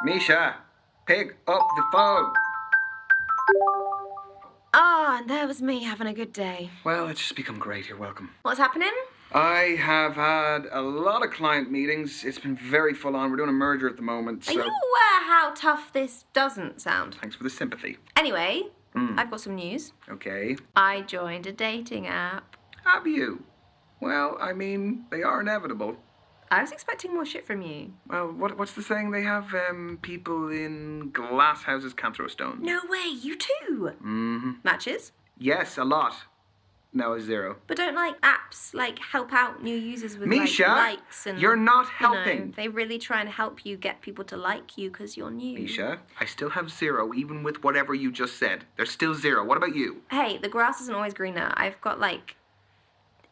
Misha, pick up the phone. Ah, and there was me having a good day. Well, it's just become great. You're welcome. What's happening? I have had a lot of client meetings. It's been very full on. We're doing a merger at the moment, so... Are you aware how tough this doesn't sound? Thanks for the sympathy. Anyway, I've got some news. Okay. I joined a dating app. Have you? Well, I mean, they are inevitable. I was expecting more shit from you. Well, what's the saying? They have, people in glass houses can't throw stones. No way, you too? Mm-hmm. Matches? Yes, a lot. No, a zero. But don't apps help out new users with Misha, likes and... you're not You know, helping. they really try and help you get people to like you because you're new. Misha, I still have zero, even with whatever you just said. There's still zero. What about you? Hey, the grass isn't always greener. I've got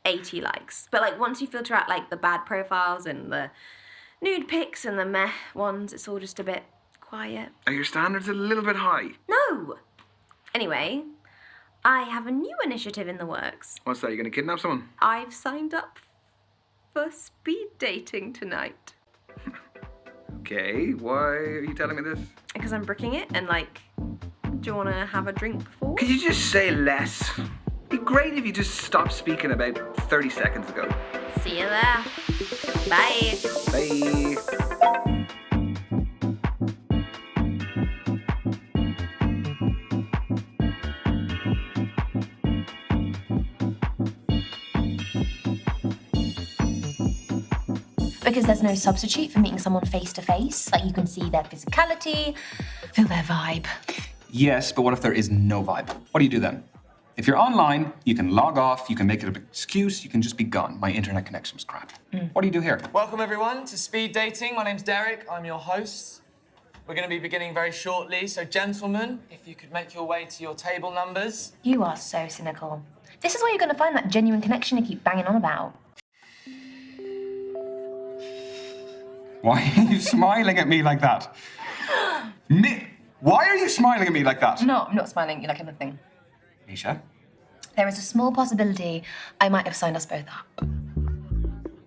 80 likes. But once you filter out the bad profiles and the nude pics and the meh ones, it's all just a bit quiet. Are your standards a little bit high? No! Anyway, I have a new initiative in the works. What's that? You gonna kidnap someone? I've signed up for speed dating tonight. Okay, why are you telling me this? Because I'm bricking it and do you want to have a drink before? Could you just say less? It'd be great if you just stopped speaking about 30 seconds ago. See you there. Bye. Bye. Because there's no substitute for meeting someone face to face. You can see their physicality, feel their vibe. Yes, but what if there is no vibe? What do you do then? If you're online, you can log off, you can make it an excuse, you can just be gone. My internet connection was crap. What do you do here? Welcome everyone to Speed Dating. My name's Derek, I'm your host. We're going to be beginning very shortly, so gentlemen, if you could make your way to your table numbers. You are so cynical. This is where you're going to find that genuine connection you keep banging on about. Why are you smiling at me like that? Why are you smiling at me like that? No, I'm not smiling. You like anything. Misha? There is a small possibility I might have signed us both up.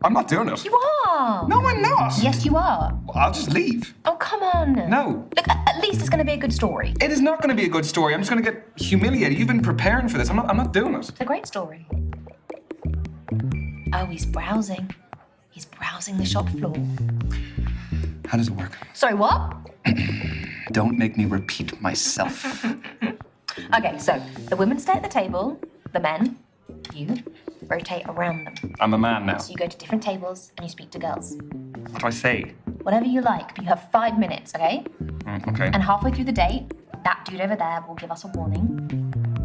I'm not doing it. You are! No, I'm not! Yes, you are. I'll just leave. Oh, come on. No. Look, at least it's going to be a good story. It is not going to be a good story. I'm just going to get humiliated. You've been preparing for this. I'm not doing it. It's a great story. Oh, he's browsing. He's browsing the shop floor. How does it work? Sorry, what? Don't make me repeat myself. Okay, so the women stay at the table, the men, you, rotate around them. I'm a man now. So you go to different tables and you speak to girls. What do I say? Whatever you like, but you have 5 minutes, okay? Okay. And halfway through the date, that dude over there will give us a warning.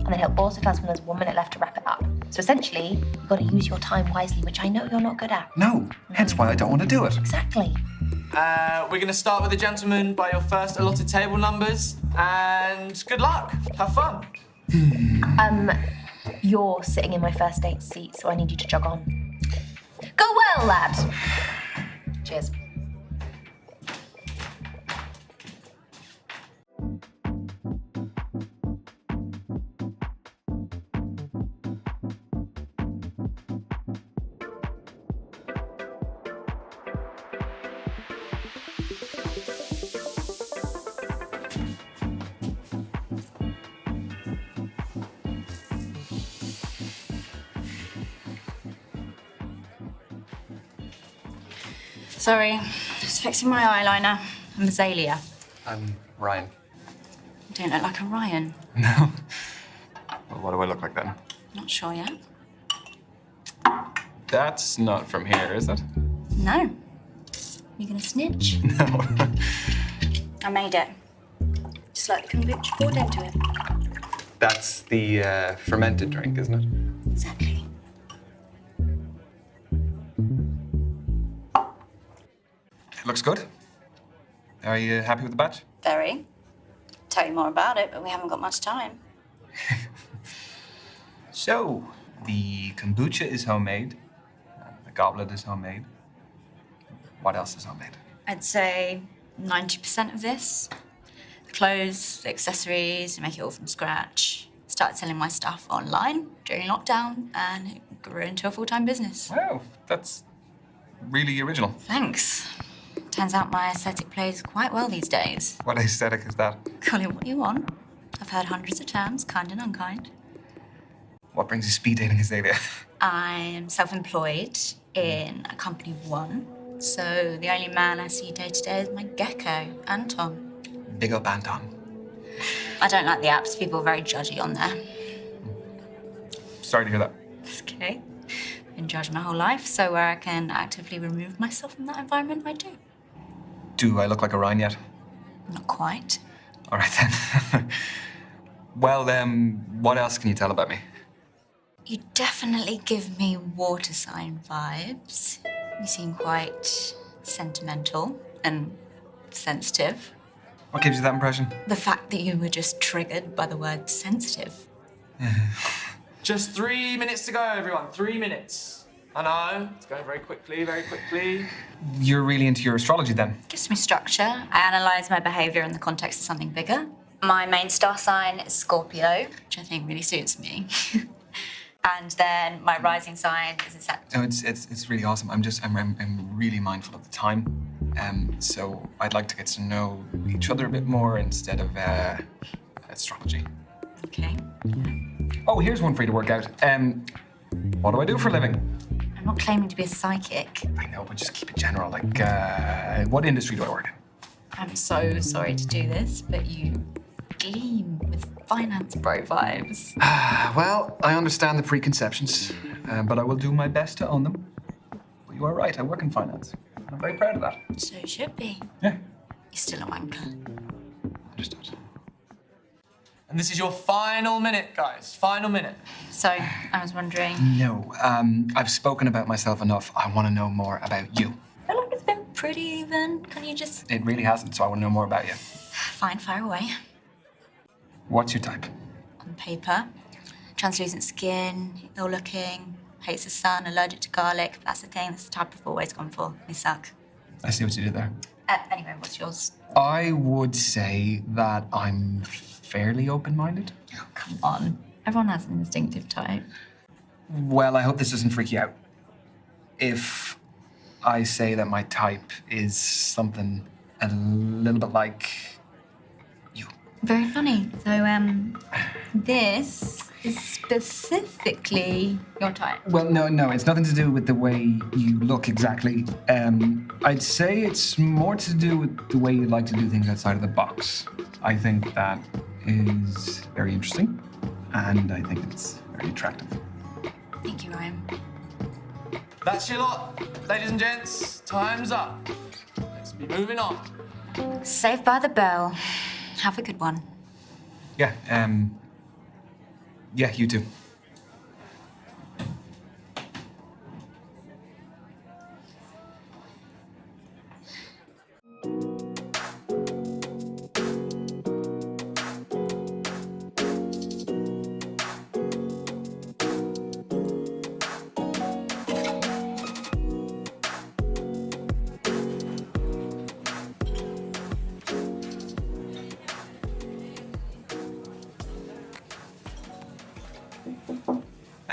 And then he'll also tell us when there's 1 minute left to wrap it up. So essentially, you've got to use your time wisely, which I know you're not good at. No, hence why I don't want to do it. Exactly. We're going to start with the gentlemen by your first allotted table numbers, and good luck. Have fun. You're sitting in my first date seat, so I need you to jog on. Go well, lad. Cheers. Sorry, just fixing my eyeliner. I'm Azalea. I'm Ryan. You don't look like a Ryan. No. Well, what do I look like then? Not sure yet. That's not from here, is it? No. You gonna snitch? No. I made it. Just like the kombucha poured into it. That's the fermented drink, isn't it? Exactly. It looks good. Are you happy with the batch? Very. Tell you more about it, but we haven't got much time. So, the kombucha is homemade. The goblet is homemade. What else is homemade? I'd say 90% of this. The clothes, the accessories, I make it all from scratch. Started selling my stuff online during lockdown, and it grew into a full-time business. Wow, that's really original. Thanks. Turns out my aesthetic plays quite well these days. What aesthetic is that? Call it what you want. I've heard hundreds of terms, kind and unkind. What brings you speed dating, Azalea? I am self-employed in a company of one, so the only man I see day to day is my gecko, Anton. Big up Anton. I don't like the apps. People are very judgy on there. Sorry to hear that. It's okay. Been judged my whole life, so where I can actively remove myself from that environment, I do. Do I look like a Ryan yet? Not quite. All right then. Well, what else can you tell about me? You definitely give me water sign vibes. You seem quite sentimental and sensitive. What gives you that impression? The fact that you were just triggered by the word sensitive. Just 3 minutes to go, everyone. 3 minutes. I know, it's going very quickly, very quickly. You're really into your astrology then? Gives me structure. I analyse my behaviour in the context of something bigger. My main star sign is Scorpio, which I think really suits me. And then my rising sign is a Sagittarius. No, it's really awesome. I'm really mindful of the time. So I'd like to get to know each other a bit more instead of astrology. Okay. Oh, here's one for you to work out. What do I do for a living? I'm not claiming to be a psychic. I know, but just keep it general. Like, what industry do I work in? I'm so sorry to do this, but you gleam with finance bro vibes. Well, I understand the preconceptions, but I will do my best to own them. But you are right, I work in finance. I'm very proud of that. So you should be. Yeah, You're still a wanker. understood. And this is your final minute, guys. Final minute. So, I was wondering, No, I've spoken about myself enough. I want to know more about you. I feel like it's been pretty even. Can you just... It really hasn't, so I want to know more about you. Fine, fire away. What's your type? On paper, translucent skin, ill-looking, hates the sun, allergic to garlic. That's the thing. That's the type I've always gone for. They suck. I see what you did there. Anyway, what's yours? I would say that I'm fairly open-minded. Oh, come on. Everyone has an instinctive type. Well, I hope this doesn't freak you out. If I say that my type is something a little bit like you. Very funny. So, this is specifically your type. Well, no, it's nothing to do with the way you look exactly. I'd say it's more to do with the way you like to do things outside of the box. I think that is very interesting, and I think it's very attractive. Thank you, Ryan. That's your lot. Ladies and gents, time's up. Let's be moving on. Saved by the bell. Have a good one. Yeah, yeah, you too.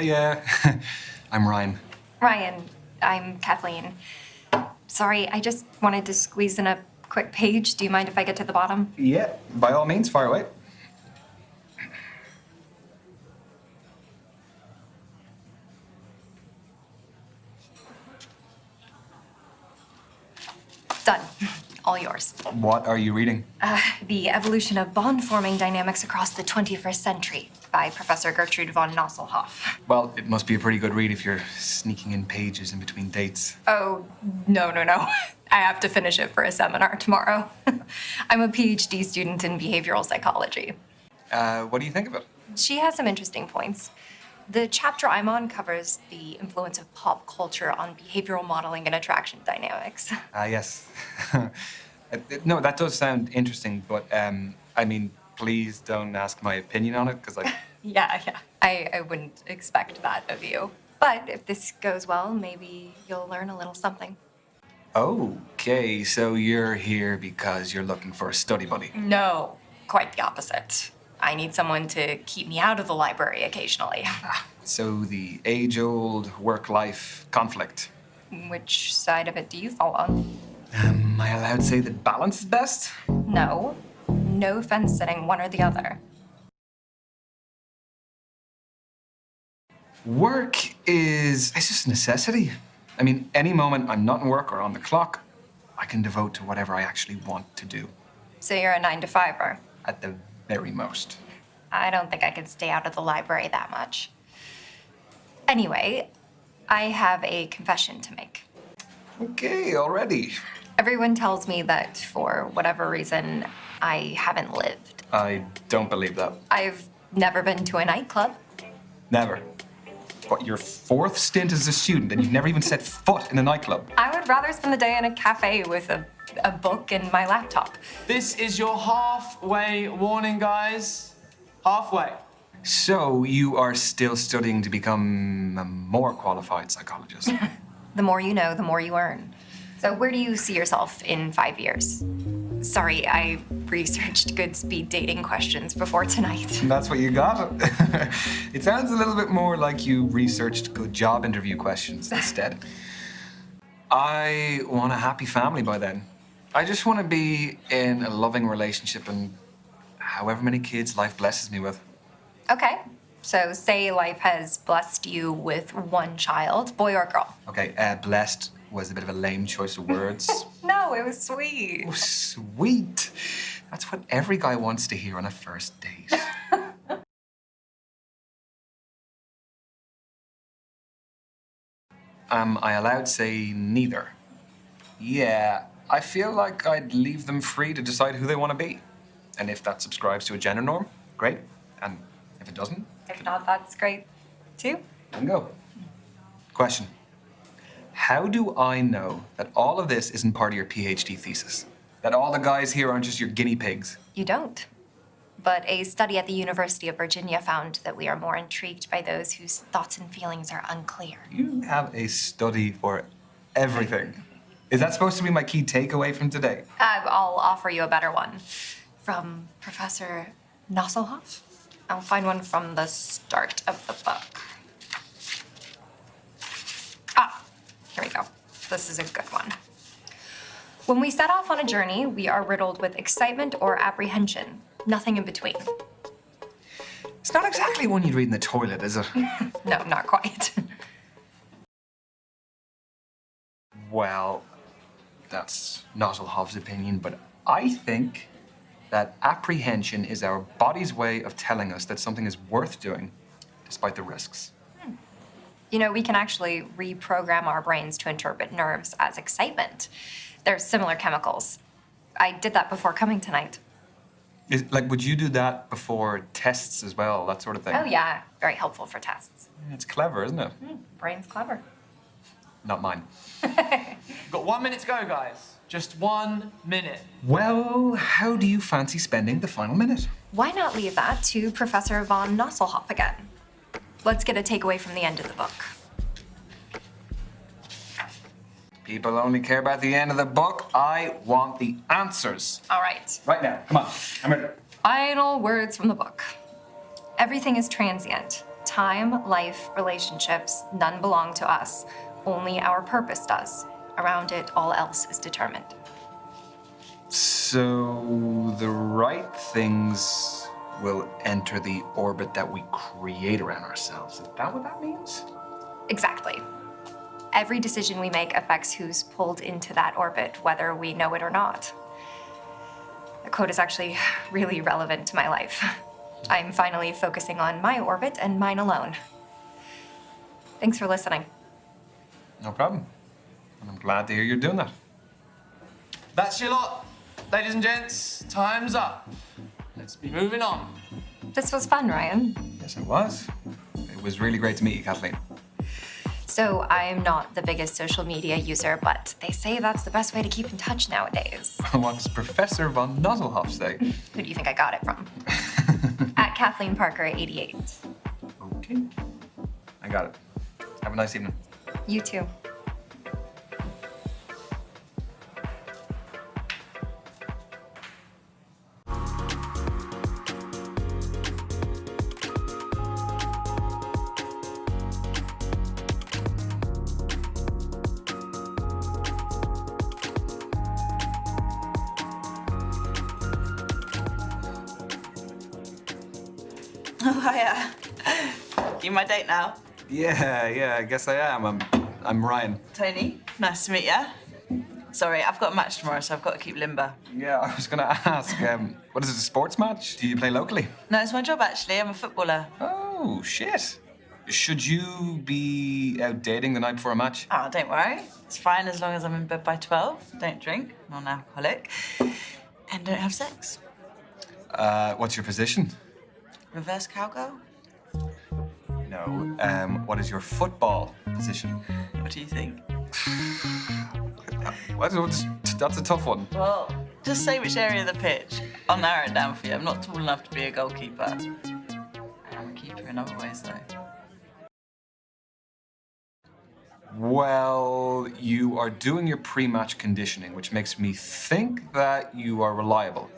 Yeah, I'm Ryan. Ryan, I'm Kathleen. Sorry, I just wanted to squeeze in a quick page. Do you mind if I get to the bottom? Yeah, by all means, fire away. Done. All yours. What are you reading? The Evolution of Bond-Forming Dynamics Across the 21st Century by Professor Gertrude von Nosselhoff. Well, it must be a pretty good read if you're sneaking in pages in between dates. Oh, no. I have to finish it for a seminar tomorrow. I'm a PhD student in behavioral psychology. What do you think of it? She has some interesting points. The chapter I'm on covers the influence of pop culture on behavioral modeling and attraction dynamics. Yes. No, that does sound interesting, but I mean, please don't ask my opinion on it, because Yeah. I wouldn't expect that of you. But if this goes well, maybe you'll learn a little something. Okay, so you're here because you're looking for a study buddy. No, quite the opposite. I need someone to keep me out of the library occasionally. So the age-old work-life conflict. Which side of it do you fall on? Am I allowed to say that balance is best? No. No fence sitting, one or the other. Work it's just a necessity. I mean, any moment I'm not in work or on the clock, I can devote to whatever I actually want to do, So you're a 9-to-5er. at the very most. I don't think I could stay out of the library that much. Anyway, I have a confession to make. Okay, already. Everyone tells me that for whatever reason, I haven't lived. I don't believe that. I've never been to a nightclub. Never. What, your fourth stint as a student and you've never even set foot in a nightclub? I would rather spend the day in a cafe with a book and my laptop. This is your halfway warning, guys. Halfway. So you are still studying to become a more qualified psychologist? The more you know, the more you earn. So where do you see yourself in 5 years? Sorry, I researched good speed dating questions before tonight. That's what you got? It sounds a little bit more like you researched good job interview questions instead. I want a happy family by then. I just want to be in a loving relationship and however many kids life blesses me with. Okay, so say life has blessed you with one child, boy or girl. Okay, blessed was a bit of a lame choice of words. No, it was sweet. Oh, sweet. That's what every guy wants to hear on a first date. Am I allowed to say neither? Yeah, I feel like I'd leave them free to decide who they want to be. And if that subscribes to a gender norm, great. And if it doesn't, If not, that's great too. then go. Question. How do I know that all of this isn't part of your PhD thesis? That all the guys here aren't just your guinea pigs? You don't. But a study at the University of Virginia found that we are more intrigued by those whose thoughts and feelings are unclear. You have a study for everything. Is that supposed to be my key takeaway from today? I'll offer you a better one. From Professor Nosselhoff. I'll find one from the start of the book. Here we go. This is a good one. When we set off on a journey, we are riddled with excitement or apprehension. Nothing in between. It's not exactly one you'd read in the toilet, is it? No, not quite. Well, that's Nosselhoff's opinion, but I think that apprehension is our body's way of telling us that something is worth doing, despite the risks. You know, we can actually reprogram our brains to interpret nerves as excitement. They're similar chemicals. I did that before coming tonight. Would you do that before tests as well, that sort of thing? Oh yeah, very helpful for tests. It's clever, isn't it? Brain's clever. Not mine. Got 1 minute to go, guys. Just 1 minute. Well, how do you fancy spending the final minute? Why not leave that to Professor von Nosselhoff again? Let's get a takeaway from the end of the book. People only care about the end of the book. I want the answers. All right. Right now, come on, I'm ready. Final words from the book. Everything is transient. Time, life, relationships, none belong to us. Only our purpose does. Around it, all else is determined. So the right things will enter the orbit that we create around ourselves. Is that what that means? Exactly. Every decision we make affects who's pulled into that orbit, whether we know it or not. The quote is actually really relevant to my life. I'm finally focusing on my orbit and mine alone. Thanks for listening. No problem. And I'm glad to hear you're doing that. That's your lot. Ladies and gents, time's up. Let's be moving on. This was fun, Ryan. Yes, it was. It was really great to meet you, Kathleen. So I'm not the biggest social media user, but they say that's the best way to keep in touch nowadays. What does Professor von Nosselhoff say? Who do you think I got it from? At Kathleen Parker 88. Okay. I got it. Have a nice evening. You too. Oh, hiya. You my date now? Yeah, I guess I am. I'm Ryan. Tony, nice to meet ya. Sorry, I've got a match tomorrow, so I've got to keep limber. Yeah, I was gonna ask, what is it, a sports match? Do you play locally? No, it's my job, actually. I'm a footballer. Oh, shit. Should you be out dating the night before a match? Oh, don't worry. It's fine as long as I'm in bed by 12, don't drink, non-alcoholic, and don't have sex. What's your position? Reverse cowgirl? No. What is your football position? What do you think? That's a tough one. Well, just say which area of the pitch. I'll narrow it down for you. I'm not tall enough to be a goalkeeper. I am a keeper in other ways, though. Well, you are doing your pre-match conditioning, which makes me think that you are reliable.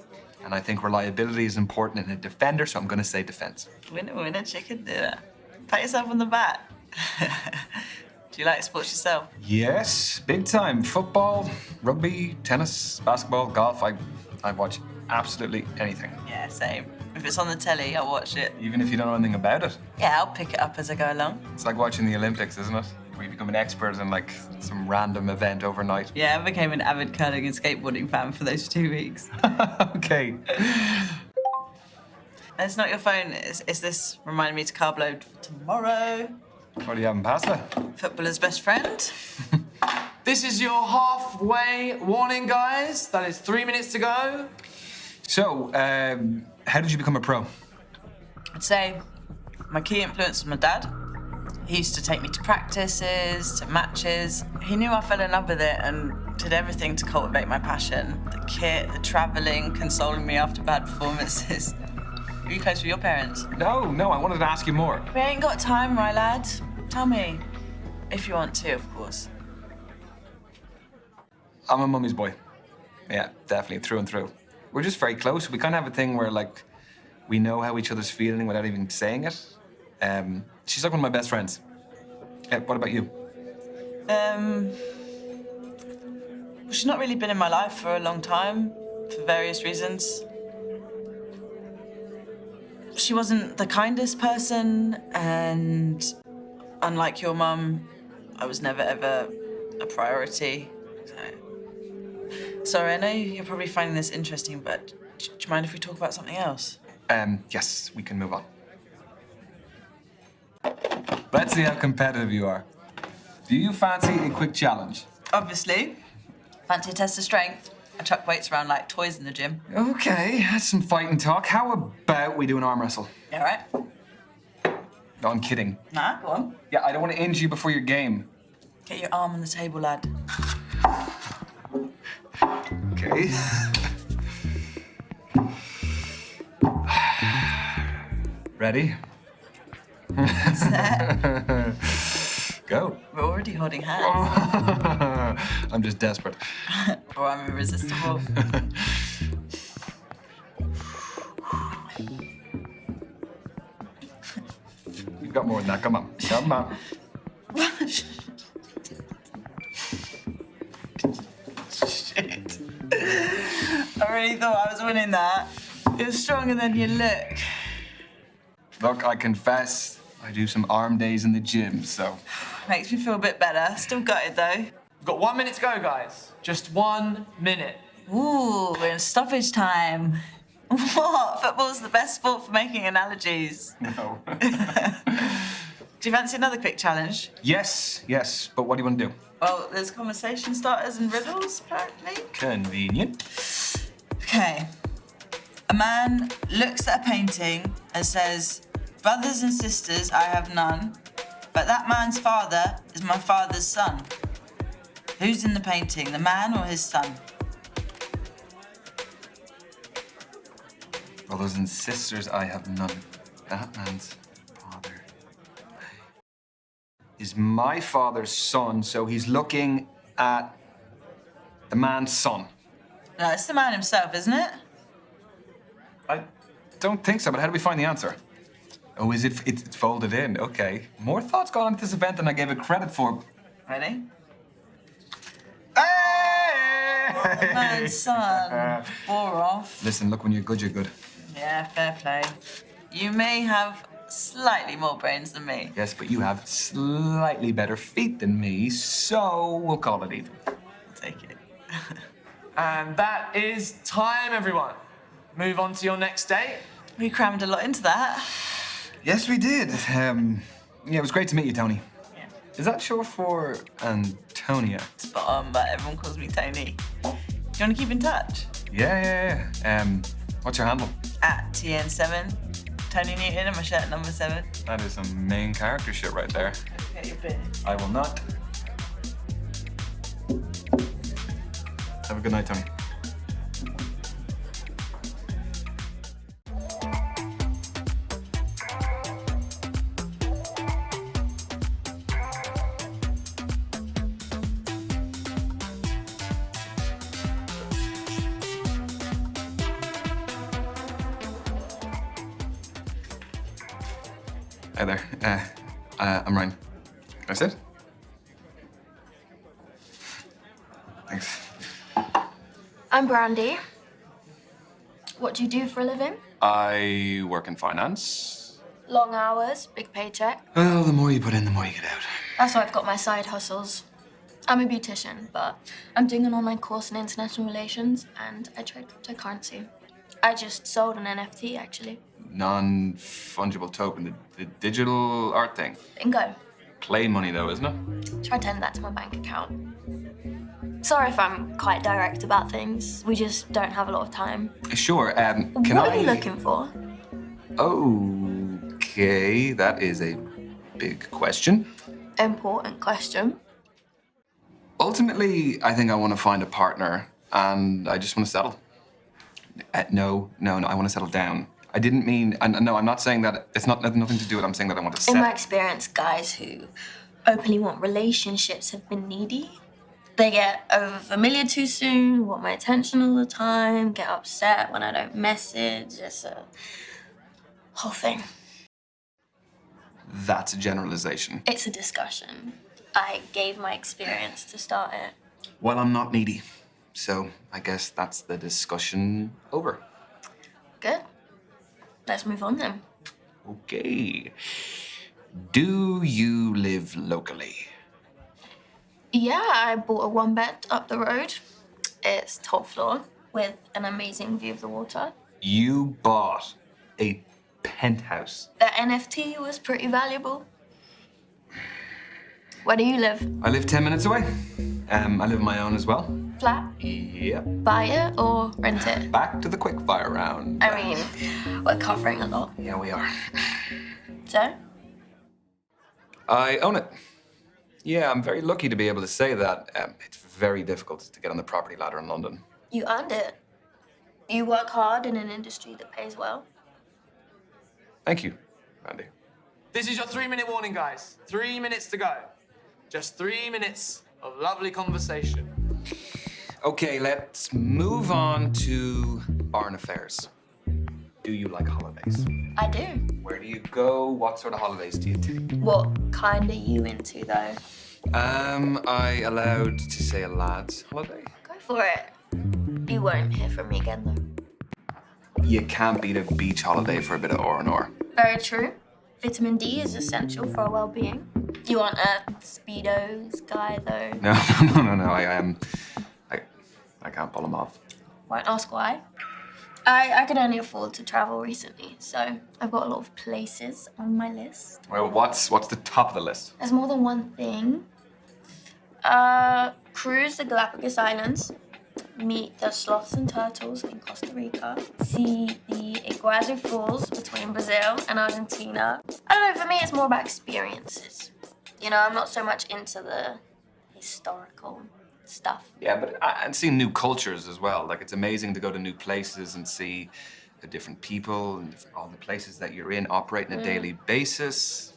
And I think reliability is important in a defender, so I'm going to say defense. Winner, chicken dinner. Pat yourself on the back. Do you like sports yourself? Yes, big time. Football, rugby, tennis, basketball, golf. I watch absolutely anything. Yeah, same. If it's on the telly, I'll watch it. Even if you don't know anything about it. Yeah, I'll pick it up as I go along. It's like watching the Olympics, isn't it? Where you become an expert in like some random event overnight. Yeah, I became an avid curling and skateboarding fan for those 2 weeks. Okay. It's not your phone. Is this reminding me to carb load for tomorrow? What are you having, pasta? Footballer's best friend. This is your halfway warning, guys. That is 3 minutes to go. So, how did you become a pro? I'd say my key influence was my dad. He used to take me to practices, to matches. He knew I fell in love with it and did everything to cultivate my passion. The kit, the travelling, consoling me after bad performances. Are you close with your parents? No, I wanted to ask you more. We ain't got time, my lad. Tell me. If you want to, of course. I'm a mummy's boy. Yeah, definitely, through and through. We're just very close. We kind of have a thing where, like, we know how each other's feeling without even saying it. She's like one of my best friends. What about you? Well, she's not really been in my life for a long time, for various reasons. She wasn't the kindest person, and unlike your mum, I was never ever a priority. Sorry, I know you're probably finding this interesting, but do you mind if we talk about something else? Yes, we can move on. Let's see how competitive you are. Do you fancy a quick challenge? Obviously. Fancy a test of strength? I chuck weights around like toys in the gym. Okay, that's some fighting talk. How about we do an arm wrestle? You all right? No, I'm kidding. Nah, go on. Yeah, I don't want to injure you before your game. Get your arm on the table, lad. Okay. Ready? Set. Go. We're already holding hands. I'm just desperate. Or I'm irresistible. You've got more than that. Come on. Come on. Shit. I really thought I was winning that. You're stronger than you look. Look, I confess, I do some arm days in the gym, so... Makes me feel a bit better. Still gutted, though. We've got 1 minute to go, guys. Just 1 minute. Ooh, we're in stoppage time. What? Football's the best sport for making analogies. No. Do you fancy another quick challenge? Yes, but what do you want to do? Well, there's conversation starters and riddles, apparently. Convenient. Okay. A man looks at a painting and says, "Brothers and sisters, I have none, but that man's father is my father's son." Who's in the painting, the man or his son? Brothers and sisters, I have none. That man's father is my father's son, so he's looking at the man's son. No, it's the man himself, isn't it? I don't think so, but how do we find the answer? Oh, is it? It's folded in. Okay. More thoughts gone into this event than I gave it credit for. Ready? Hey! Man's son. Bore off. Listen, look, when you're good, you're good. Yeah, fair play. You may have slightly more brains than me. Yes, but you have slightly better feet than me, so we'll call it even. I'll take it. And that is time, everyone. Move on to your next date. We crammed a lot into that. Yes, we did. Yeah, it was great to meet you, Tony. Yeah. Is that short for Antonia? Spot on, but everyone calls me Tony. Do you want to keep in touch? Yeah. What's your handle? At TN7. Tony Newton and my shirt number 7. That is some main character shit right there. Get your beer. I will not. Have a good night, Tony. Hi there. I'm Ryan. Can I sit? Thanks. I'm Brandy. What do you do for a living? I work in finance. Long hours, big paycheck. Well, the more you put in, the more you get out. That's why I've got my side hustles. I'm a beautician, but I'm doing an online course in international relations and I trade cryptocurrency. I just sold an NFT, actually. Non-fungible token, the digital art thing. Bingo. Play money, though, isn't it? Try to send that to my bank account. Sorry if I'm quite direct about things. We just don't have a lot of time. Sure. Can what are you looking for? Okay, that is a big question. Important question. Ultimately, I think I want to find a partner, and I just want to settle. No, I want to settle down. I didn't mean, no, I'm not saying that, it's not nothing to do with it, I'm saying that I want to In settle. my experience, guys who openly want relationships have been needy. They get over familiar too soon, want my attention all the time, get upset when I don't message. It's a whole thing. That's a generalization. It's a discussion. I gave my experience to start it. Well, I'm not needy, so I guess that's the discussion over. Good. Let's move on then. Okay. Do you live locally? Yeah, I bought a one bed up the road. It's top floor with an amazing view of the water. You bought a penthouse. The NFT was pretty valuable. Where do you live? I live 10 minutes away. I live on my own as well. Flat? Yep. Buy it or rent it? Back to the quickfire round. I mean, we're covering a lot. Yeah, we are. So? I own it. Yeah, I'm very lucky to be able to say that. It's very difficult to get on the property ladder in London. You earned it. You work hard in an industry that pays well. Thank you, Randy. This is your 3-minute warning, guys. 3 minutes to go. Just 3 minutes of lovely conversation. Okay, let's move on to barn affairs. Do you like holidays? I do. Where do you go? What sort of holidays do you take? What kind are you into, though? I allowed to say a lad's holiday? Go for it. You won't hear from me again, though. You can't beat a beach holiday for a bit of R&R. Very true. Vitamin D is essential for our well-being. You aren't a Speedos guy, though. No. I can't pull them off. Won't ask why. I could only afford to travel recently, so I've got a lot of places on my list. Well, what's the top of the list? There's more than one thing. Cruise the Galapagos Islands, meet the sloths and turtles in Costa Rica, see the Iguazu Falls between Brazil and Argentina. I don't know, for me it's more about experiences. You know, I'm not so much into the historical stuff. Yeah, but and seeing new cultures as well. Like, it's amazing to go to new places and see the different people and all the places that you're in operate on a daily basis.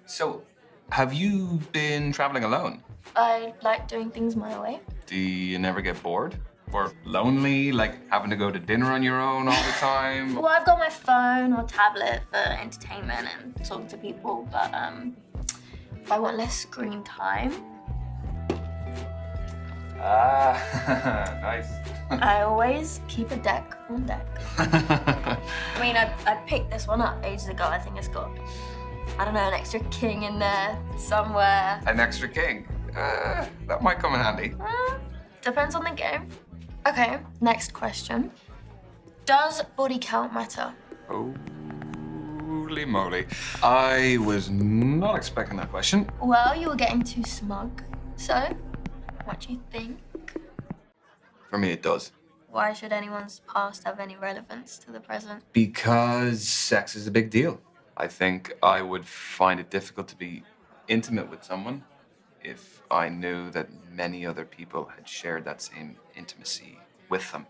So, have you been traveling alone? I like doing things my way. Do you never get bored? Or lonely, like having to go to dinner on your own all the time? Well, I've got my phone or tablet for entertainment and talk to people, but if I want less screen time, Ah, nice. I always keep a deck on deck. I mean, I picked this one up ages ago. I think it's got, I don't know, an extra king in there somewhere. An extra king? That might come in handy. Depends on the game. Okay, next question. Does body count matter? Holy moly. I was not expecting that question. Well, you were getting too smug. So, what do you think? For me, it does. Why should anyone's past have any relevance to the present? Because sex is a big deal. I think I would find it difficult to be intimate with someone if I knew that many other people had shared that same intimacy with them.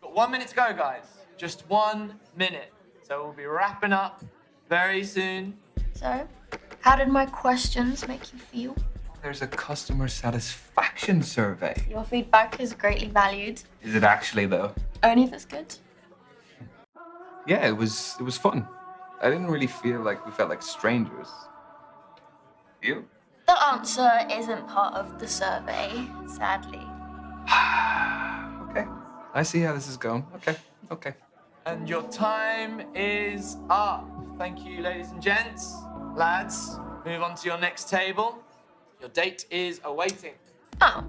Got 1 minute to go, guys. Just 1 minute. So we'll be wrapping up very soon. So, how did my questions make you feel? There's a customer satisfaction survey. Your feedback is greatly valued. Is it actually, though? Only if it's good. Yeah, it was fun. I didn't really feel like we felt like strangers. You? The answer isn't part of the survey, sadly. Okay. I see how this is going. Okay. And your time is up. Thank you, ladies and gents. Lads, move on to your next table. Your date is awaiting. Oh,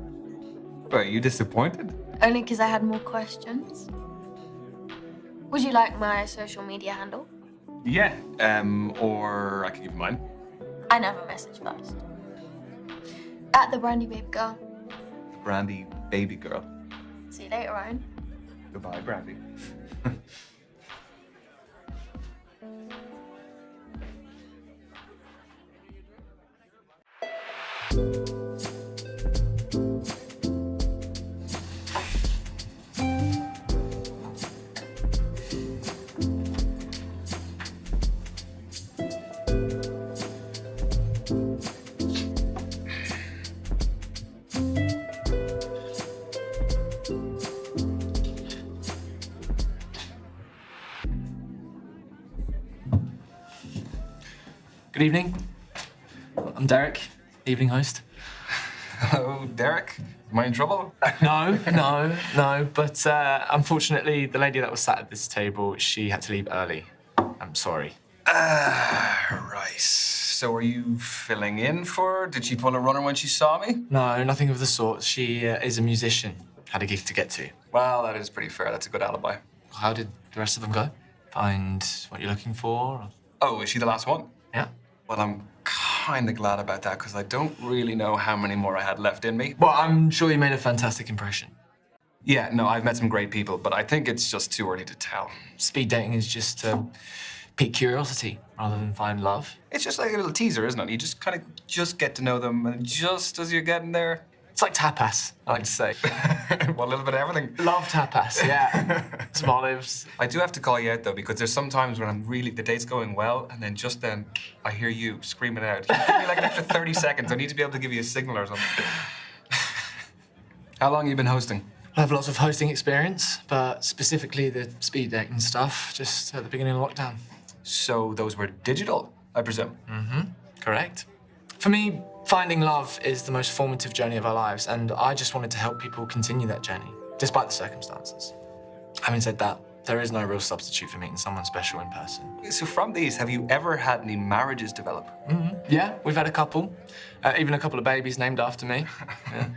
Wait, are you disappointed? only because I had more questions. Would you like my social media handle? Yeah. Or I could give you mine. I never message first. At the Brandy Babe Girl. Brandy, baby girl. See you later, Ryan. Goodbye, Brandy. Good evening. I'm Derek, evening host. Hello, Derek. Am I in trouble? No. But unfortunately, the lady that was sat at this table, she had to leave early. I'm sorry. Right. So are you filling in for her? Did she pull a runner when she saw me? No, nothing of the sort. She is a musician. Had a gig to get to. Well, that is pretty fair. That's a good alibi. How did the rest of them go? Find what you're looking for? Oh, is she the last one? Yeah. Well, I'm kind of glad about that because I don't really know how many more I had left in me. Well, I'm sure you made a fantastic impression. Yeah, no, I've met some great people, but I think it's just too early to tell. Speed dating is just to pique curiosity rather than find love. It's just like a little teaser, isn't it? You just kind of just get to know them, and just as you're getting there... It's like tapas, I like to say. Well, a little bit of everything. Love tapas, yeah. Some olives. I do have to call you out, though, because there's some times when the date's going well, and then just then I hear you screaming out. You give me like an extra 30 seconds. I need to be able to give you a signal or something. How long have you been hosting? I have lots of hosting experience, but specifically the speed dating stuff, just at the beginning of lockdown. So those were digital, I presume? Mm-hmm, correct. For me, finding love is the most formative journey of our lives, and I just wanted to help people continue that journey, despite the circumstances. Having said that, there is no real substitute for meeting someone special in person. So from these, have you ever had any marriages develop? Mm-hmm. Yeah, we've had a couple. Even a couple of babies named after me. Yeah.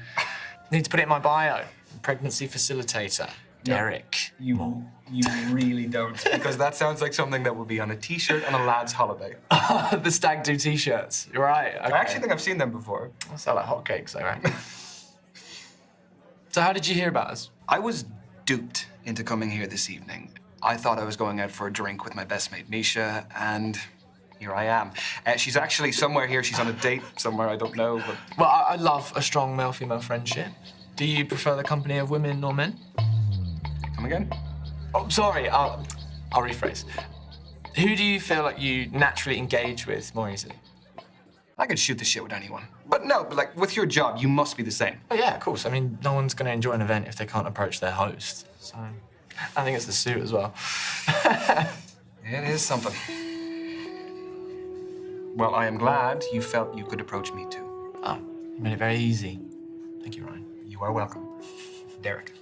Need to put it in my bio. Pregnancy facilitator, Derek. You really don't, because that sounds like something that would be on a T-shirt on a lad's holiday. The stag do T-shirts. You're right. Okay. I actually think I've seen them before. They sell like hotcakes, though, right? So how did you hear about us? I was duped into coming here this evening. I thought I was going out for a drink with my best mate, Misha, and here I am. She's actually somewhere here. She's on a date somewhere, I don't know, but... Well, I love a strong male-female friendship. Do you prefer the company of women or men? Come again? Oh, sorry, I'll rephrase. Who do you feel like you naturally engage with more easily? I could shoot the shit with anyone. But no, but like, with your job, you must be the same. Oh, yeah, of course. I mean, no one's going to enjoy an event if they can't approach their host. So, I think it's the suit as well. It is something. Well, I am glad you felt you could approach me too. Oh, you made it very easy. Thank you, Ryan. You are welcome. Derek.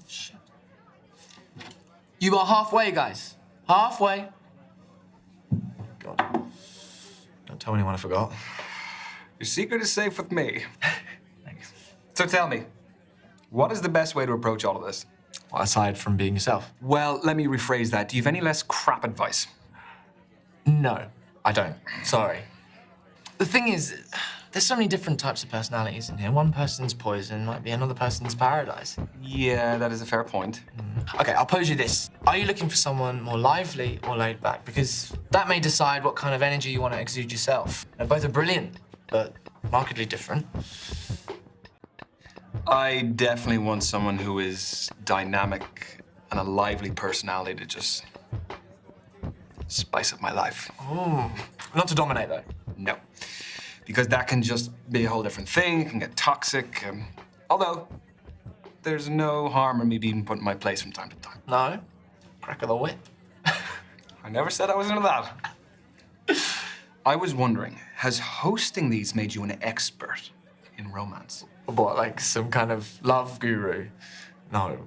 Shit. You are halfway, guys. Halfway. God. Don't tell anyone I forgot. Your secret is safe with me. Thanks. So tell me, what is the best way to approach all of this? Well, aside from being yourself. Well, let me rephrase that. Do you have any less crap advice? No, I don't. Sorry. The thing is, there's so many different types of personalities in here. One person's poison might be another person's paradise. Yeah, that is a fair point. Okay, I'll pose you this. Are you looking for someone more lively or laid back? Because that may decide what kind of energy you want to exude yourself. Now, both are brilliant, but markedly different. I definitely want someone who is dynamic and a lively personality to just spice up my life. Ooh. Not to dominate, though. No, because that can just be a whole different thing. It can get toxic. Although, there's no harm in me being put in my place from time to time. No? Crack of the whip. I never said I was into that. I was wondering, has hosting these made you an expert in romance? What, like some kind of love guru? No.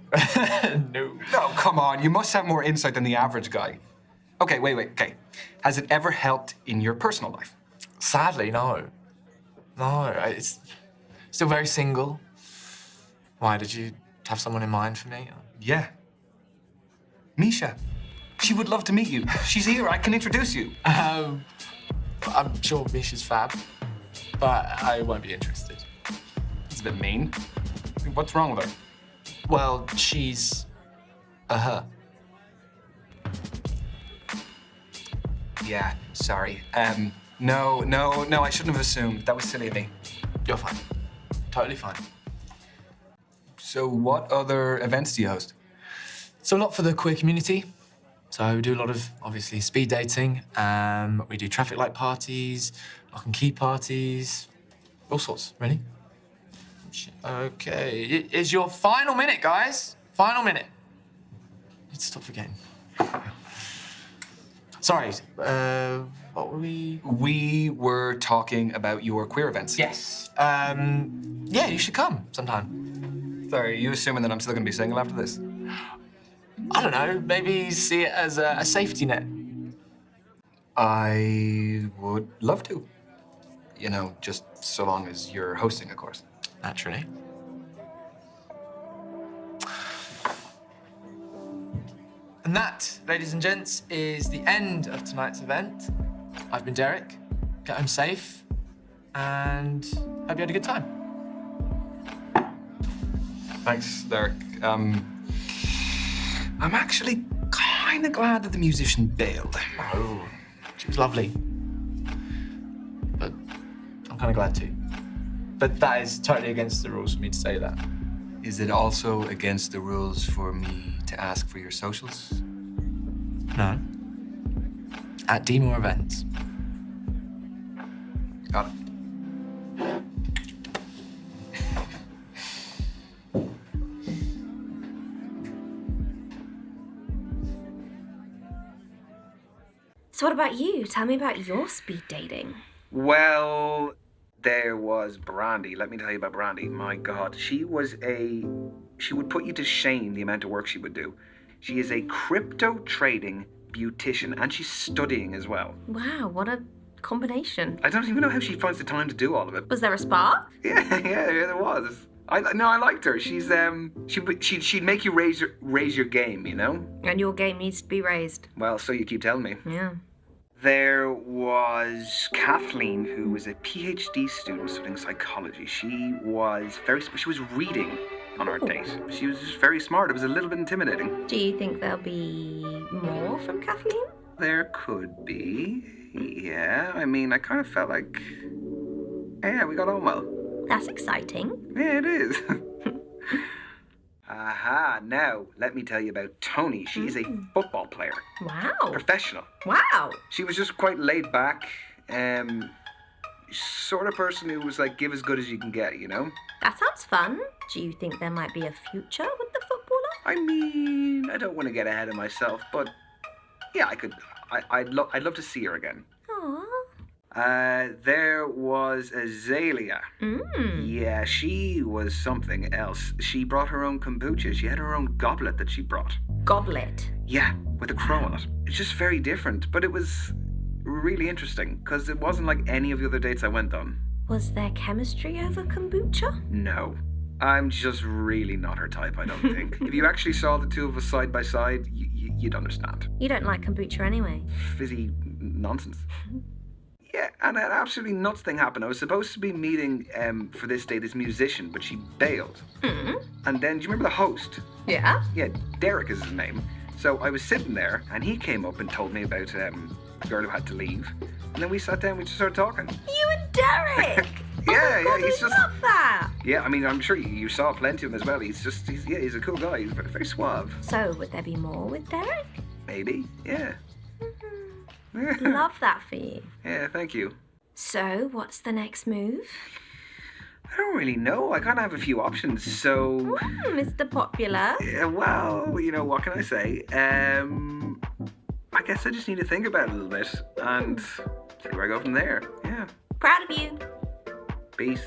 No. No, come on. You must have more insight than the average guy. Okay, wait. Okay. Has it ever helped in your personal life? Sadly, no. No, it's still very single. Why, did you have someone in mind for me? Yeah. Misha. She would love to meet you. She's here. I can introduce you. I'm sure Misha's fab, but I won't be interested. It's a bit mean. What's wrong with her? Well, she's a her. Yeah, sorry. No, I shouldn't have assumed. That was silly of me. You're fine. Totally fine. So what other events do you host? So a lot for the queer community. So we do a lot of, obviously, speed dating. We do traffic light parties, lock and key parties, all sorts, really. Okay, it is your final minute, guys. Final minute. Need to stop forgetting. Sorry, what were we? We were talking about your queer events. Yes. Yeah, you should come sometime. Sorry, are you assuming that I'm still gonna be single after this? I don't know, maybe see it as a safety net. I would love to. You know, just so long as you're hosting, of course. Naturally. And that, ladies and gents, is the end of tonight's event. I've been Derek. Get home safe, and hope you had a good time. Thanks, Derek. I'm actually kind of glad that the musician bailed. Oh, she was lovely. But I'm kind of glad too. But that is totally against the rules for me to say that. Is it also against the rules for me to ask for your socials? No. At Demore Events. Got it. So what about you? Tell me about your speed dating. Well, there was Brandy. Let me tell you about Brandy. My God, she would put you to shame the amount of work she would do. She is a crypto trading beautician, and she's studying as well. Wow, what a combination. I don't even know how she finds the time to do all of it. Was there a spark? Yeah, there was. I liked her. She's she'd make you raise your game, you know. And your game needs to be raised. Well, so you keep telling me. Yeah. There was Kathleen, who was a PhD student studying psychology. She was reading on our date. She was just very smart. It was a little bit intimidating. Do you think there'll be more from Kathleen? There could be. Yeah, I mean, I kind of felt like, yeah, we got on well. That's exciting. Yeah, it is. Aha, now, let me tell you about Tony. She is a football player. Wow. Professional. Wow. She was just quite laid back. Sort of person who was like, give as good as you can get, you know? That sounds fun. Do you think there might be a future with the footballer? I mean, I don't want to get ahead of myself, but yeah, I'd love to see her again. Aww. There was Azalea. Yeah, she was something else. She brought her own kombucha. She had her own goblet that she brought. Goblet? Yeah, with a crow on it. It's just very different, but it was really interesting because it wasn't like any of the other dates I went on. Was there chemistry over kombucha? No. I'm just really not her type, I don't think. If you actually saw the two of us side by side, you'd understand. You don't like kombucha anyway. Fizzy nonsense. Yeah, and an absolutely nuts thing happened. I was supposed to be meeting for this day this musician, but she bailed. And then, do you remember the host? Yeah? Yeah, Derek is his name. So I was sitting there, and he came up and told me about a girl who had to leave. And then we sat down, we just started talking. You and Derek! Yeah, he's just... love that! Yeah, I mean, I'm sure you saw plenty of him as well. He's a cool guy. He's very, very suave. So, would there be more with Derek? Maybe, yeah. Love that for you. Yeah, thank you. So, what's the next move? I don't really know. I kind of have a few options, so... Mr. Popular. Yeah, well, you know, what can I say? I guess I just need to think about it a little bit and see where I go from there. Yeah. Proud of you. Peace.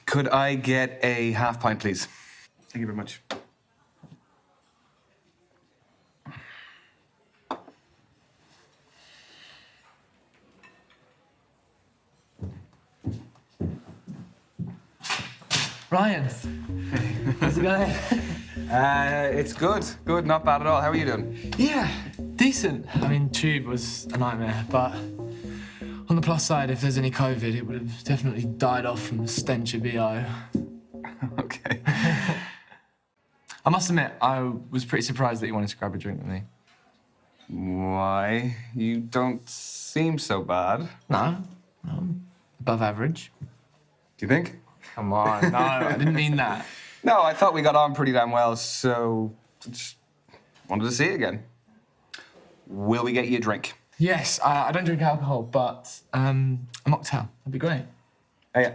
Could I get a half pint, please? Thank you very much. Ryan, how's it going? It's good. Good, not bad at all. How are you doing? Yeah, decent. I mean, tube was a nightmare, but on the plus side, if there's any COVID, it would have definitely died off from the stench of BO. Okay. I must admit, I was pretty surprised that you wanted to grab a drink with me. Why? You don't seem so bad. No, above average. Do you think? Come on, no, I didn't mean that. No, I thought we got on pretty damn well, so just wanted to see you again. Will we get you a drink? Yes, I don't drink alcohol, but a mocktail. That'd be great. Oh, yeah.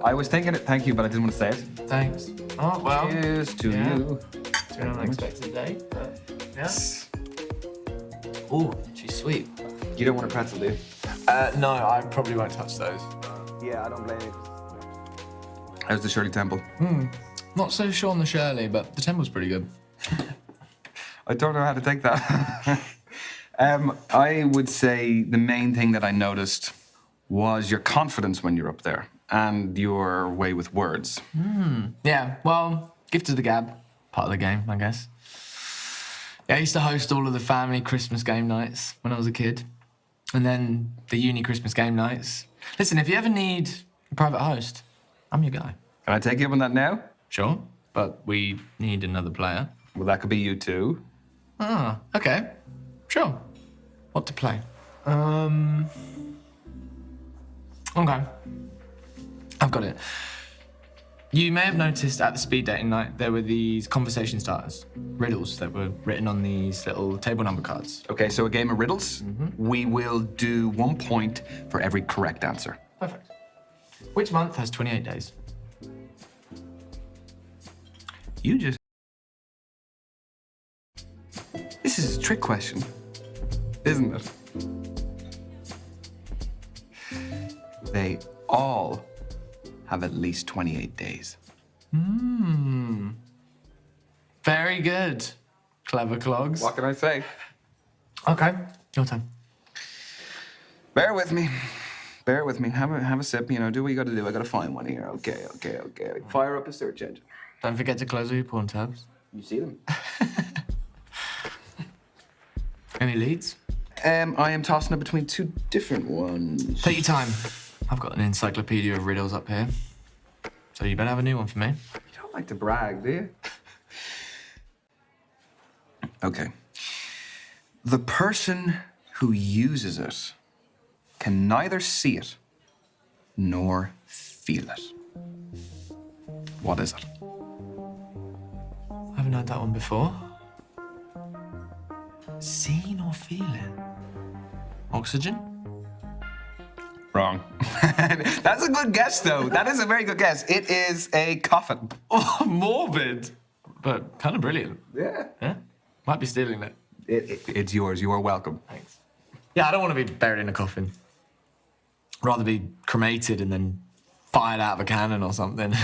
I was thinking it, thank you, but I didn't want to say it. Thanks. Oh, well. Cheers to you. It's an unexpected day, but yeah. Ooh, she's sweet. You don't want a pretzel, do you? No, I probably won't touch those. Yeah, I don't blame you. How's the Shirley Temple? Not so sure on the Shirley, but the temple's pretty good. I don't know how to take that. I would say the main thing that I noticed was your confidence when you're up there and your way with words. Yeah, well, gift of the gab. Part of the game, I guess. Yeah, I used to host all of the family Christmas game nights when I was a kid. And then the uni Christmas game nights. Listen, if you ever need a private host, I'm your guy. Can I take you up on that now? Sure, but we need another player. Well, that could be you too. Ah, okay. Sure. What to play? Okay. I've got it. You may have noticed at the speed dating night there were these conversation starters, riddles that were written on these little table number cards. Okay, so a game of riddles. We will do 1 point for every correct answer. Perfect. Which month has 28 days? You just... This is a trick question, isn't it? They all have at least 28 days. Very good. Clever clogs. What can I say? Okay, your turn. Bear with me. Bear with me. Have a sip. You know, do what you got to do. I got to find one here. Okay. Fire up a search engine. Don't forget to close all your porn tabs. You see them? Any leads? I am tossing up between two different ones. Take your time. I've got an encyclopedia of riddles up here. So you better have a new one for me. You don't like to brag, do you? Okay. The person who uses it can neither see it nor feel it. What is it? I haven't heard that one before. See nor feel it. Oxygen? Wrong. That's a good guess, though. That is a very good guess. It is a coffin. Oh, morbid. But kind of brilliant. Yeah. Yeah? Might be stealing it. It's yours. You are welcome. Thanks. Yeah, I don't want to be buried in a coffin. Rather be cremated and then fired out of a cannon or something.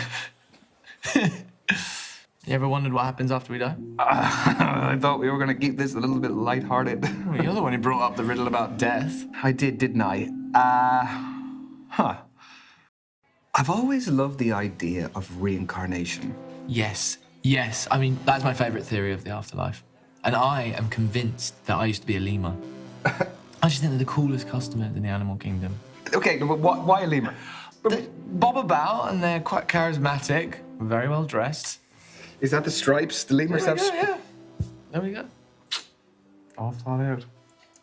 You ever wondered what happens after we die? I thought we were going to keep this a little bit lighthearted. Well, you're the one who brought up the riddle about death. I did, didn't I? I've always loved the idea of reincarnation. Yes. I mean, that's my favourite theory of the afterlife. And I am convinced that I used to be a lemur. I just think they're the coolest customers in the animal kingdom. Okay, but why a lemur? They bob about and they're quite charismatic, very well dressed. Is that the stripes? The lemurs have... Yeah. There we go. All thought out.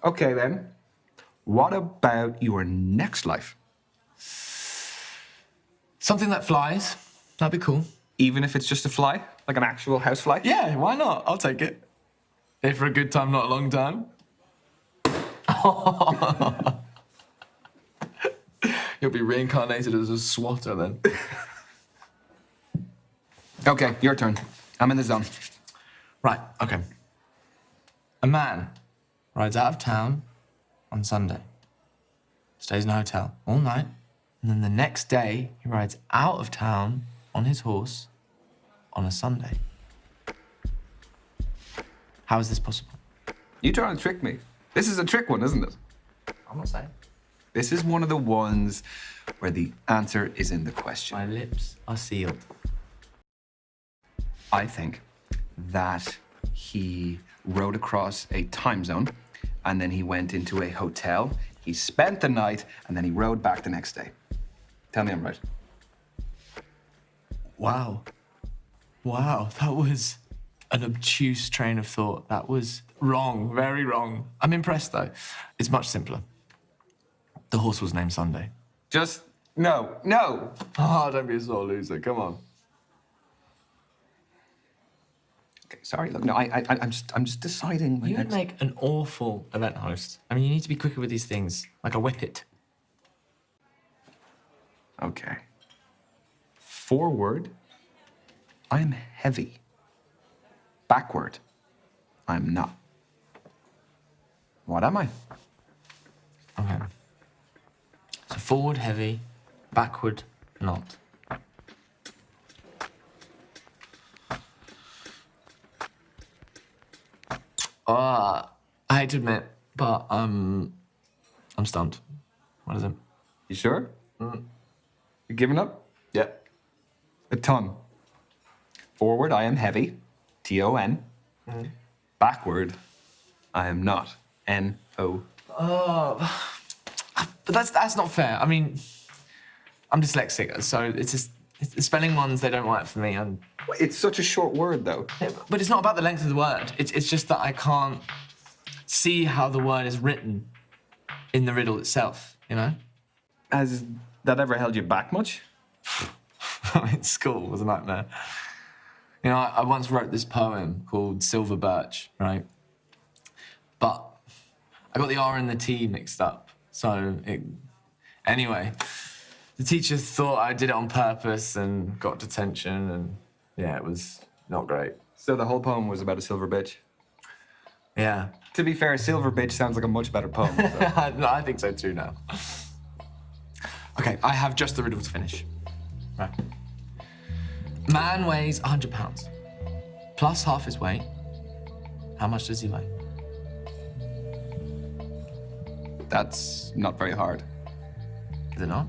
Okay, then. What about your next life? Something that flies. That'd be cool. Even if it's just a fly? Like an actual housefly? Yeah, why not? I'll take it. If for a good time, not a long time. You'll be reincarnated as a swatter then. Okay, your turn. I'm in the zone. Right, okay. A man rides out of town on Sunday, stays in a hotel all night, and then the next day he rides out of town on his horse on a Sunday. How is this possible? You trying to trick me? This is a trick one, isn't it? I'm not saying. This is one of the ones where the answer is in the question. My lips are sealed. I think that he rode across a time zone and then he went into a hotel. He spent the night and then he rode back the next day. Tell me I'm right. Wow, that was an obtuse train of thought. That was wrong, very wrong. I'm impressed though. It's much simpler. The horse was named Sunday. Just, no. Oh, don't be a sore loser, come on. Okay, sorry, look, no, I'm just deciding. You would make an awful event host. I mean, you need to be quicker with these things, like a whippet. Okay. Forward, I'm heavy. Backward, I'm not. What am I? Okay. So forward, heavy, backward, not. I hate to admit, but I'm stumped. What is it? You sure? You giving up? Yep. A ton. Forward, I am heavy. T-O-N. Backward, I am not. N-O. Oh, but that's not fair. I mean, I'm dyslexic, so it's just the spelling ones, they don't work for me. And It's such a short word, though. but it's not about the length of the word. It's just that I can't see how the word is written in the riddle itself, you know? Has that ever held you back much? I mean, school was a nightmare. You know, I once wrote this poem called Silver Birch, right? But I got the R and the T mixed up. Anyway, the teacher thought I did it on purpose and got detention, and yeah, it was not great. So the whole poem was about a silver bitch? Yeah. To be fair, Silver Bitch sounds like a much better poem. So. No, I think so too now. Okay, I have just the riddle to finish. Right. Man weighs 100 pounds. Plus half his weight. How much does he weigh? That's not very hard. Is it not?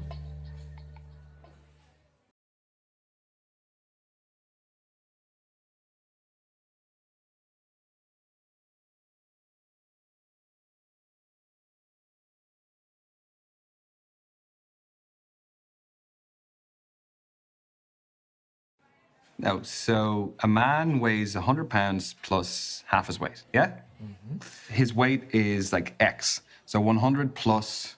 No, so a man weighs 100 pounds plus half his weight, yeah? Mm-hmm. His weight is like X. So 100 plus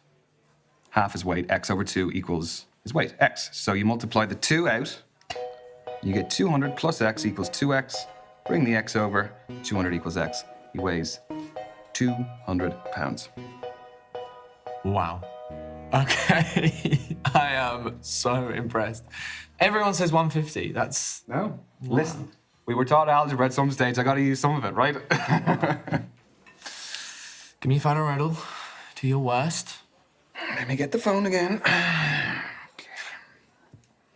half his weight, X over 2 equals his weight, X. So you multiply the 2 out, you get 200 plus X equals 2X. Bring the X over, 200 equals X. He weighs 200 pounds. Wow. Okay. I am so impressed. Everyone says 150. That's... No. Wow. Listen, we were taught algebra at some stage. I got to use some of it, right? Give me a final riddle. Do your worst. Let me get the phone again.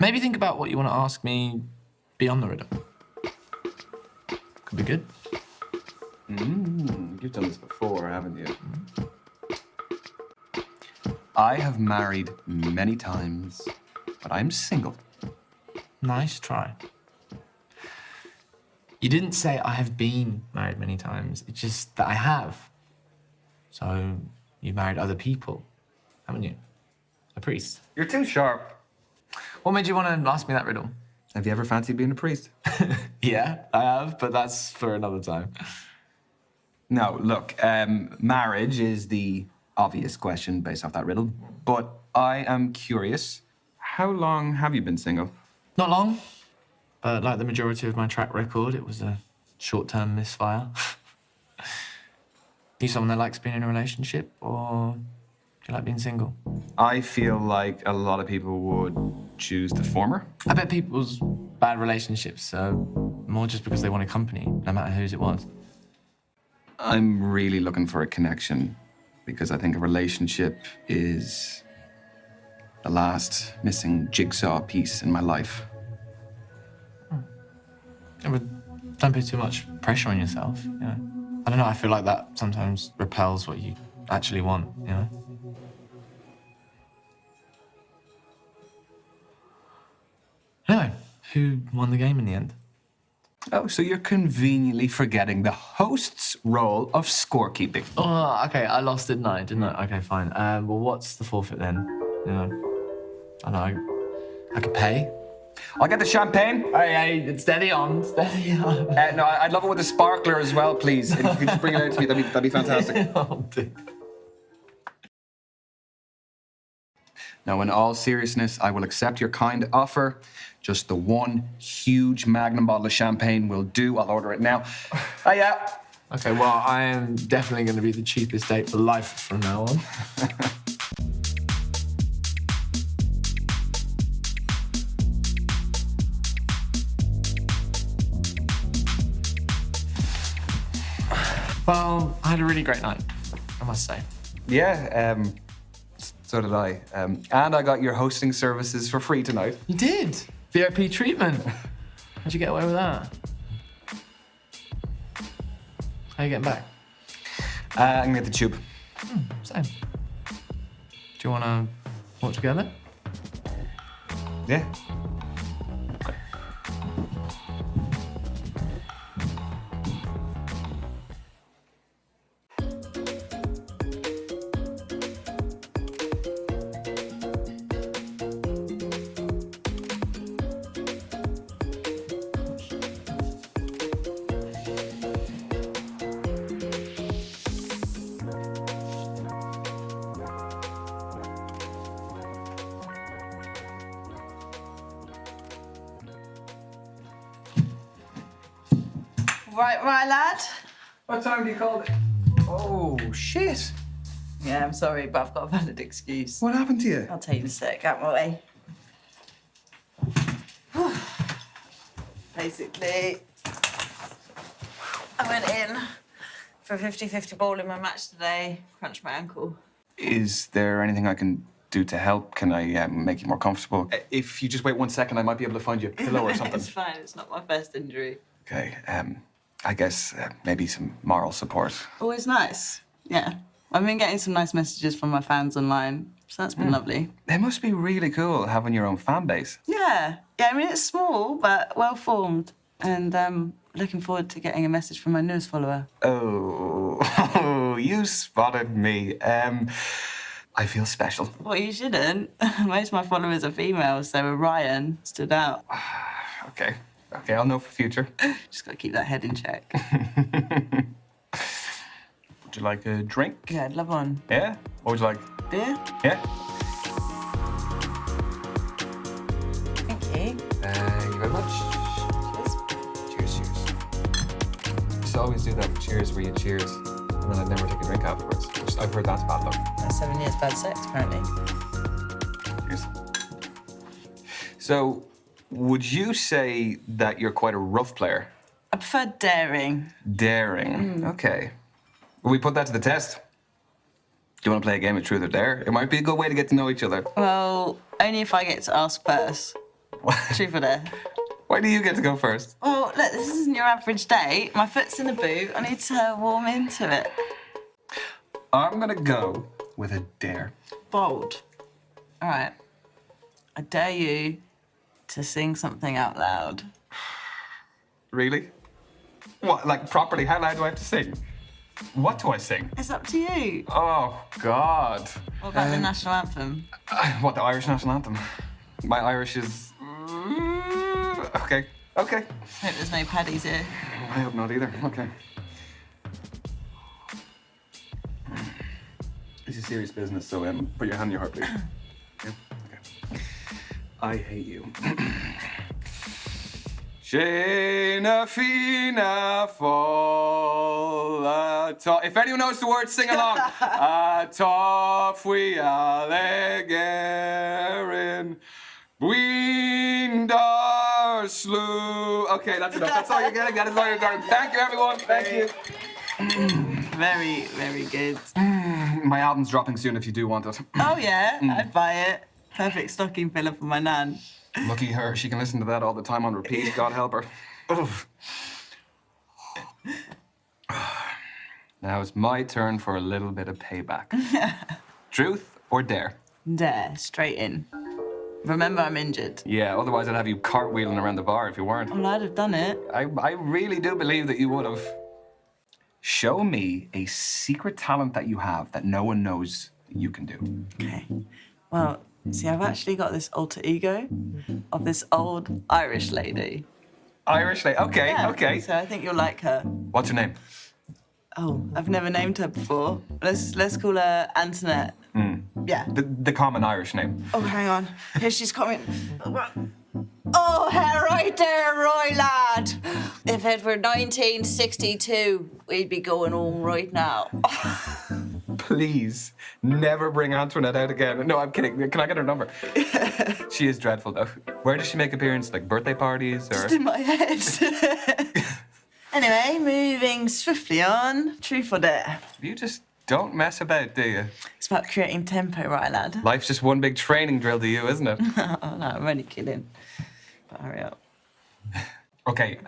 Maybe think about what you want to ask me beyond the riddle. Could be good. You've done this before, haven't you? I have married many times, but I'm single. Nice try. You didn't say I have been married many times. It's just that I have. So you've married other people, haven't you? A priest. You're too sharp. What made you want to ask me that riddle? Have you ever fancied being a priest? Yeah, I have, but that's for another time. No, look, marriage is the obvious question based off that riddle, but I am curious. How long have you been single? Not long, but like the majority of my track record, it was a short-term misfire. You someone that likes being in a relationship, or do you like being single? I feel like a lot of people would choose the former. I bet people's bad relationships are more just because they wanted company, no matter whose it was. I'm really looking for a connection because I think a relationship is the last missing jigsaw piece in my life. Yeah, but don't put too much pressure on yourself, you know? I don't know, I feel like that sometimes repels what you actually want, you know? Anyway, who won the game in the end? Oh, so you're conveniently forgetting the host's role of scorekeeping. Oh, okay, I lost, didn't I? Okay, fine. Well, what's the forfeit then? You know, I don't know, I could pay. I'll get the champagne. Hey, steady on, steady on. No, I'd love it with a sparkler as well, please. If you could just bring it out to me, that'd be fantastic. Oh, dear. Now, in all seriousness, I will accept your kind offer. Just the one huge magnum bottle of champagne will do. I'll order it now. Oh, yeah. Okay, well, I am definitely going to be the cheapest date for life from now on. Well, I had a really great night, I must say. Yeah, so did I. And I got your hosting services for free tonight. You did? VIP treatment. How'd you get away with that? How are you getting back? I can get the tube. Same. Do you want to walk together? Yeah. Right, lad? What time do you call it? Oh, shit. Yeah, I'm sorry, but I've got a valid excuse. What happened to you? I'll tell you in a sec, out my way. Basically, I went in for a 50-50 ball in my match today. Crunched my ankle. Is there anything I can do to help? Can I make you more comfortable? If you just wait 1 second, I might be able to find you a pillow or something. It's fine. It's not my first injury. Okay, I guess maybe some moral support. Always nice. Yeah. I've been getting some nice messages from my fans online, so that's been lovely. It must be really cool having your own fan base. Yeah. Yeah, I mean, it's small, but well-formed. And looking forward to getting a message from my newest follower. Oh, you spotted me. I feel special. Well, you shouldn't. Most of my followers are female, so Ryan stood out. Okay, I'll know for future. Just gotta keep that head in check. Would you like a drink? Yeah, I'd love one. Yeah? What would you like? Beer? Yeah? Thank you. Thank you very much. Cheers, cheers. I used to always do that for cheers where you cheers, and then I'd never take a drink afterwards. I've heard that's bad luck. That's 7 years bad sex, apparently. Cheers. So, would you say that you're quite a rough player? I prefer daring. Daring. Okay. Will we put that to the test? Do you want to play a game of truth or dare? It might be a good way to get to know each other. Well, only if I get to ask first. Truth or dare? Why do you get to go first? Well, look, this isn't your average date. My foot's in the boot. I need to warm into it. I'm gonna go with a dare. Bold. All right. I dare you to sing something out loud. Really? What, like properly? How loud do I have to sing? What do I sing? It's up to you. Oh, God. What about the national anthem? What, the Irish national anthem? My Irish is... Okay. I hope there's no paddies here. I hope not either. Okay. This is serious business, so put your hand on your heart, please. Yeah? Okay. I hate you. Shana fina fall. If anyone knows the words, sing along. Toff we allegerin. Winder slew. Okay, that's enough. That's all you're getting. That is all you're getting. Thank you, everyone. Thank you. Very, very good. My album's dropping soon if you do want it. Oh, yeah? I'd buy it. Perfect stocking filler for my nan. Lucky her. She can listen to that all the time on repeat. God help her. Now it's my turn for a little bit of payback. Truth or dare? Dare, straight in. Remember, I'm injured. Yeah, otherwise I'd have you cartwheeling around the bar if you weren't. Well, I'd have done it. I really do believe that you would have. Show me a secret talent that you have that no one knows you can do. Okay. Well, see, I've actually got this alter ego of this old Irish lady. Irish lady? Okay, Yeah, okay. So I think you'll like her. What's her name? Oh, I've never named her before. Let's call her Antoinette. Yeah. The common Irish name. Oh, hang on. Here she's coming. Oh, hey, right there, Roy, lad. If it were 1962, we'd be going home right now. Please, never bring Antoinette out again. No, I'm kidding. Can I get her number? She is dreadful, though. Where does she make appearances? Like birthday parties or? Just in my head. Anyway, moving swiftly on. Truth or dare? You just don't mess about, do you? It's about creating tempo, right, lad? Life's just one big training drill to you, isn't it? Oh, no, I'm only kidding. But hurry up. Okay,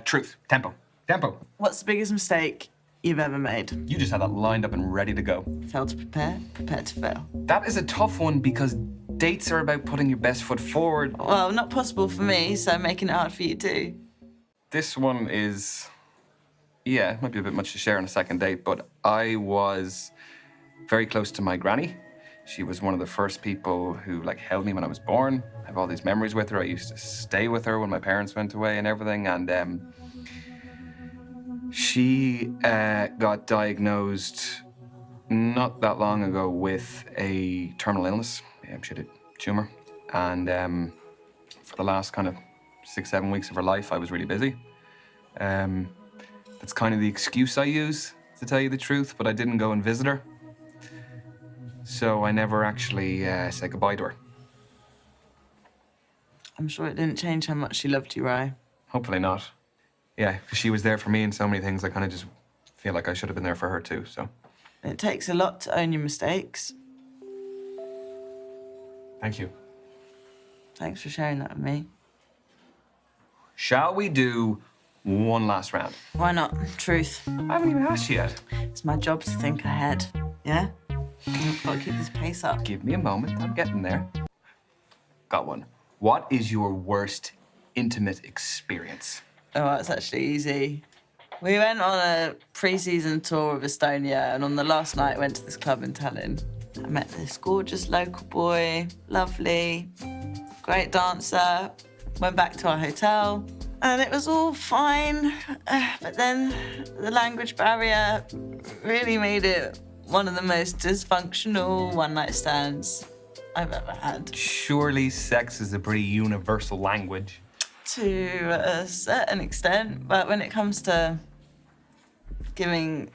truth. Tempo. Tempo. What's the biggest mistake you've ever made? You just had that lined up and ready to go. Fail to prepare, prepare to fail. That is a tough one because dates are about putting your best foot forward. Well, not possible for me, so I'm making it hard for you too. This one is... Yeah, it might be a bit much to share on a second date, but I was very close to my granny. She was one of the first people who held me when I was born. I have all these memories with her. I used to stay with her when my parents went away and everything. And she got diagnosed not that long ago with a terminal illness. She had a tumor. And for the last kind of 6-7 weeks of her life, I was really busy. That's kind of the excuse I use, to tell you the truth, but I didn't go and visit her. So I never actually said goodbye to her. I'm sure it didn't change how much she loved you, Rye. Hopefully not. Yeah, because she was there for me in so many things. I kind of just feel like I should have been there for her too, so. It takes a lot to own your mistakes. Thank you. Thanks for sharing that with me. Shall we do one last round? Why not? Truth. I haven't even asked you yet. It's my job to think ahead. Yeah? I've got to keep this pace up. Give me a moment, I'm getting there. Got one. What is your worst intimate experience? Oh, that's actually easy. We went on a pre-season tour of Estonia, and on the last night went to this club in Tallinn. I met this gorgeous local boy, lovely, great dancer. Went back to our hotel, and it was all fine. But then the language barrier really made it one of the most dysfunctional one-night stands I've ever had. Surely sex is a pretty universal language. To a certain extent, but when it comes to giving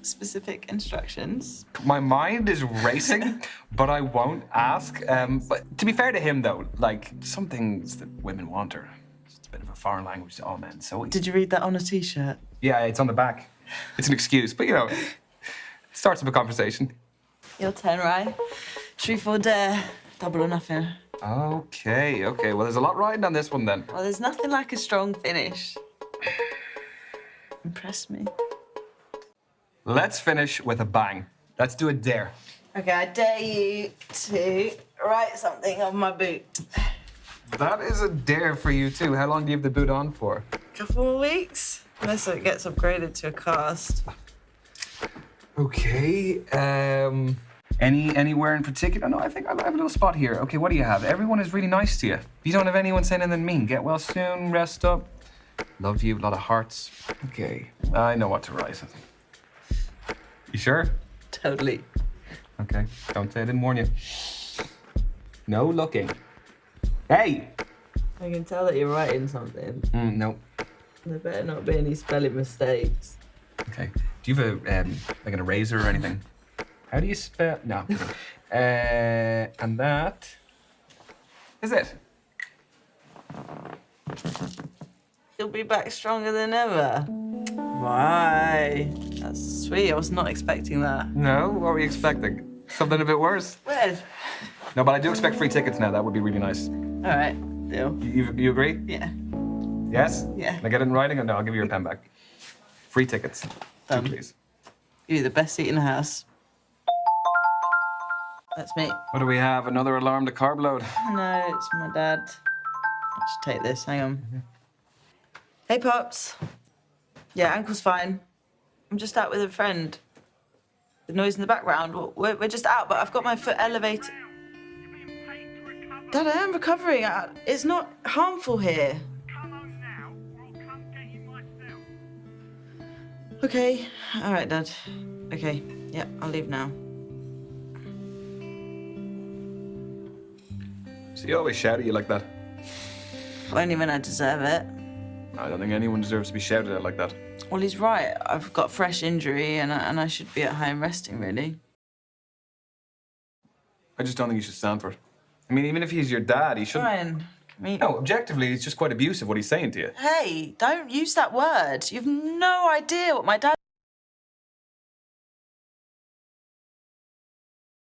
specific instructions. My mind is racing, but I won't ask. But to be fair to him, though, like, some things that women want are it's a bit of a foreign language to all men, so... Did you read that on a T-shirt? Yeah, it's on the back. It's an excuse, but, you know, it starts up a conversation. Your turn, right? Truth or dare? Double or nothing. Okay. Well, there's a lot riding on this one, then. Well, there's nothing like a strong finish. Impress me. Let's finish with a bang. Let's do a dare. Okay, I dare you to write something on my boot. That is a dare for you, too. How long do you have the boot on for? Couple more weeks, unless it gets upgraded to a cast. Okay, anywhere in particular? No, I think I have a little spot here. Okay, what do you have? Everyone is really nice to you. You don't have anyone saying anything mean. Get well soon, rest up. Love you, a lot of hearts. Okay, I know what to write. You sure? Totally. Okay, don't say I didn't warn you. No looking. Hey! I can tell that you're writing something. No. There better not be any spelling mistakes. Okay. Do you have a like an eraser or anything? How do you spell? No. And that is it. You'll be back stronger than ever. Why? That's sweet. I was not expecting that. No? What were you expecting? Something a bit worse? Weird. No, but I do expect free tickets now. That would be really nice. All right. Deal. You agree? Yeah. Yes? Yeah. Can I get it in writing? Or no, I'll give you your pen back. Free tickets. Done. Please. You're the best seat in the house. That's me. What do we have? Another alarm to carb load? No, it's my dad. I should take this. Hang on. Hey, Pops. Yeah, Uncle's fine. I'm just out with a friend. The noise in the background. We're just out, but I've got my foot elevated. Dad, I am recovering. It's not harmful here. Okay. All right, Dad. Okay. Yeah, I'll leave now. So you always shout at you like that? Only when I deserve it. I don't think anyone deserves to be shouted at like that. Well, he's right. I've got a fresh injury and I should be at home resting, really. I just don't think you should stand for it. I mean, even if he's your dad, he shouldn't... Ryan, No, objectively, it's just quite abusive what he's saying to you. Hey, don't use that word. You've no idea what my dad